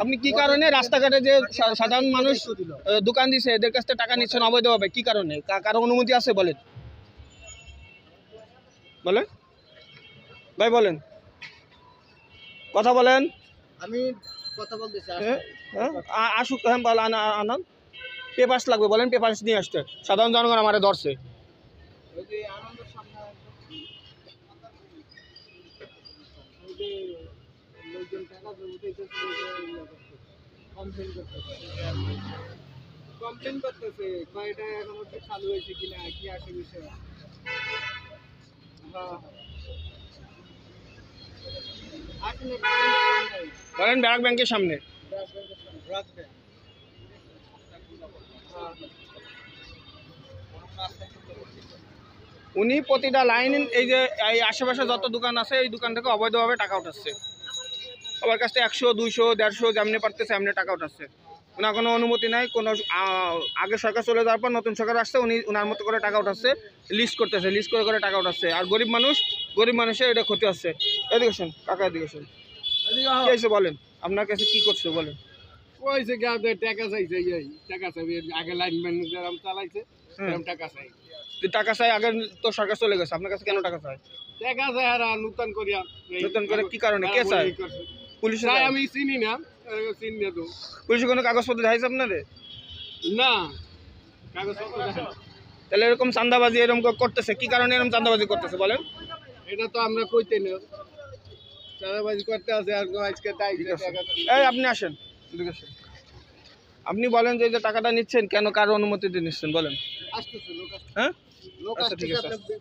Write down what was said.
আপনি কি কারণে রাস্তাঘাটে যে সাধারণ মানুষ দোকান দিছে এদের কাছ থেকে টাকা নিচ্ছেন অবৈধভাবে, কি কারণে? কারো অনুমতি আছে বলেন, বলেন ভাই, বলেন, কথা বলেন। আমি কথা বলতেছি, আসুক, হ্যাঁ আনান, পেপারস লাগবে বলেন, পেপারস নিয়ে আসতে। সাধারণ জনগণ আমারে ধরছে। কমপ্লেন করতেছে কয়টা এখন হচ্ছে চালু হয়েছে কিনা কি আছে বিষয়। বলেন ব্যারাক ব্যাংকের সামনে। উনি প্রতিটা লাইন, এই যে এই আশেপাশে যত দোকান আছে এই দোকান থেকে অবৈধভাবে টাকা উঠাচ্ছে। সবার কাছ থেকে 100, 200, 150 যেমনি পারতেছে এমনি টাকা উঠাচ্ছে। ওনার কোনো অনুমতি নাই, কোনো আগে সরকার চলে যাওয়ার পর নতুন সরকার আসছে, উনি ওনার মতো করে টাকা উঠাচ্ছে, লিস্ট করতেছে, লিস্ট করে করে টাকা উঠাচ্ছে। আর গরিব মানুষের এটা ক্ষতি হচ্ছে। এদিকেছেন কাকা, এদিকেছেন, কি হয়েছে বলেন, আপনার কাছে কি করছে বলেন। কইছে টাকা চাইছে, টাকা চাইবে, আগে লাইন ম্যান যেরকম চালাইছে টাকা চাই। টাকা চাই, আগে তো সরকার চলে গেছে, আপনার কাছে কেন টাকা চাই? টাকা চাই আর নতুন করিয়া। নতুন করে কি কারণে, কে চায়? পুলিশে চায়? আমি চিনি না, চিনি না তো। পুলিশে কোনো কাগজপত্র দেখাইছে আপনাদের? না, কাগজপত্র দেখেন। তাহলে এরকম চাঁদাবাজি এরকম করতেছে, কি কারণে এরকম চাঁদাবাজি করতেছে বলেন? এটা তো আমরা কইতে না, চাঁদাবাজি করতে আছে আর আজকে তাই। এই আপনি আসেন, আপনি বলেন যে টাকাটা নিচ্ছেন কেন, কারো অনুমতিতে নিচ্ছেন বলেন। আসতেছে লোক, হ্যাঁ, লোক আচ্ছা ঠিক আছে। আসতেছে।